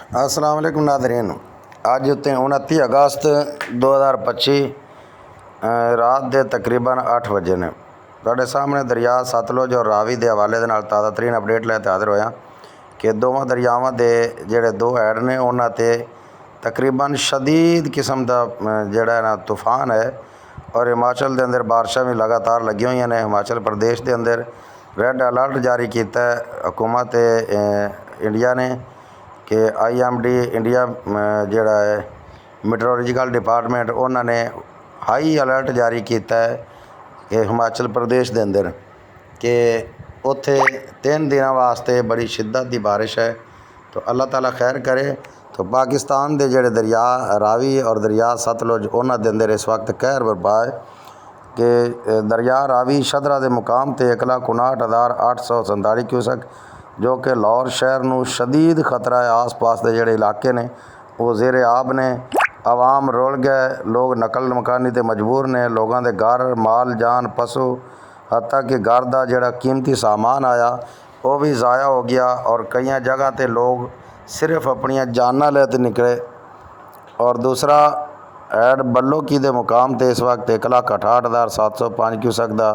अस्सलाम वालेकुम नाज़रीन। अज उत्ते 29 अगस्त 2025 रात के तकरीबन 8 बजे ने तुहाडे सामने दरिया सतलुज और रावी के हवाले दे नाल ताज़ा तरीन अपडेट लैके हाज़र होया कि दोवां दरियावां के जिहड़े दो हैड ने उन्हां ते तकरीबन शदीद किस्म का जिहड़ा ना तूफान है और हिमाचल के अंदर बारिशां भी लगातार लगी हुई ने। हिमाचल प्रदेश के अंदर रैड अलर्ट जारी किया हुकूमत इंडिया ने कि IMD इंडिया जिहड़ा है मैट्रोलॉजिकल डिपार्टमेंट उन्होंने हाई अलर्ट जारी किया है कि हिमाचल प्रदेश के अंदर कि उत्थे 3 दिनों वास्ते बड़ी शिद्दत की बारिश है। तो अल्लाह ताला खैर करे। तो पाकिस्तान के जिहड़े दरिया रावी और दरिया सतलुज उन्हां दे अंदर इस वक्त कहर बरपा है कि दरिया रावी शदरा के मुकाम ते 1,59,847 क्यूसक जो कि लाहौर शहर नूं शदीद खतरा है। आस पास के जिहड़े इलाके ने वो ज़ेरे आब ने। आवाम रुल गए, लोग नकल मकानी ते मजबूर ने। लोगों के घर माल जान पशु हत्ता कि घर का जिहड़ा कीमती सामान आया वो भी ज़ाया हो गया और कई जगह ते लोग सिर्फ अपनिया जाना लेते निकले। और दूसरा हैड बल्लोकी के मुकाम ते इस वक्त 1,68,705 क्यूसक का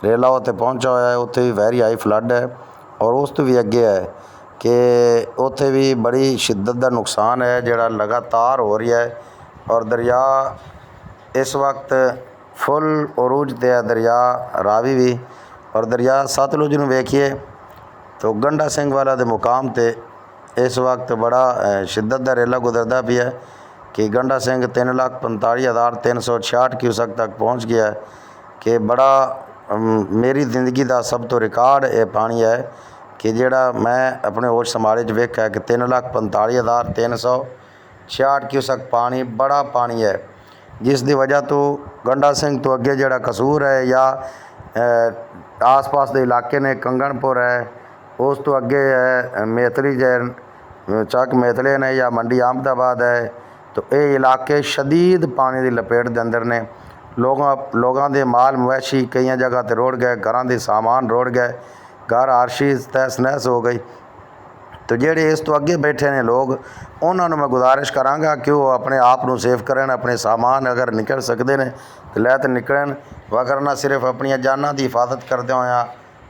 रेला उत्ते पहुँचा हुआ है। उत्थे भी वैरी हाई फ्लड है और उस तो भी अगे है कि उत्थे भी बड़ी शिद्दत का नुकसान है जिहड़ा लगातार हो रहा है। और दरिया इस वक्त फुल उरूज ते है दरिया रावी भी। और दरिया सतलुज नूं वेखिए तो गंडा सिंह वाला के मुकाम ते इस वक्त बड़ा शिद्दत का रेला गुजरता भी है कि गंडा सिंह 3,45,366 क्यूसक तक पहुँच गया है कि बड़ा मेरी ज़िंदगी का सब तो रिकॉर्ड ये पानी है कि जिहड़ा मैं अपने होश संभाले वेखा कि 3,45,366 क्यूसक पानी बड़ा पानी है। जिस दी वजह तो गंडा सिंह तो अगे जिहड़ा कसूर है या आस पास के इलाके ने कंगनपुर है, उस तो अगे है मेतली चक मेतले ने या मंडी अहमदाबाद है। तो ये इलाके शदीद पानी की लपेट के अंदर ने। लोगों के माल मवेशी कई जगह ते रुड़ गए, घरों के सामान रुड़ गए, घर आरशी तहस नहस हो गई। तो जेडे इस तो अगे बैठे ने लोग उन्होंने मैं गुजारिश कराँगा कि वो अपने आप को सेफ करें, अपने सामान अगर निकल सकते हैं तो लैत निकलन, वरना सिर्फ अपन जाना की हिफाजत करते हुए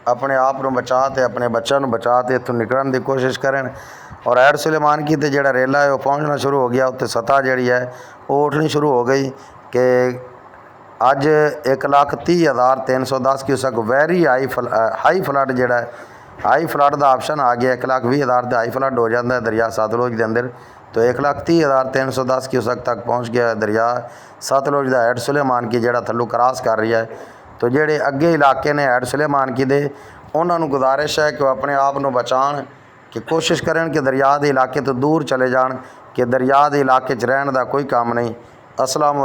अपने आप को बचा के अपने बच्चों को बचा के इतों निकलने की कोशिश करें। और हैड सुलेमान की तो जिहड़ा रेला है वो पहुँचना शुरू हो गया, उत्ते सतह जी है वो उठनी शुरू हो गई कि अज 1,30,310 क्यूसक वैरी हाई फ्लड जिहड़ा है हाई फ्लड का ऑप्शन आ गया। 1,20,000 हाई फ्लड हो जाता है दरिया सतलुज के अंदर। तो 1,30,310 क्यूसक तक पहुँच गया दरिया सतलुज का हैड सुलेमान की जिहड़ा थल्लों क्रॉस कर रही है। तो जेडे अगे इलाके ने हैड सुलेमान की दे उन्होंने गुजारिश है कि वह अपने आप को बचान कि कोशिश करें कि दरिया के इलाके तो दूर चले जान कि दरिया के इलाके च रहने का कोई काम नहीं। अस्सलाम वालेकुम।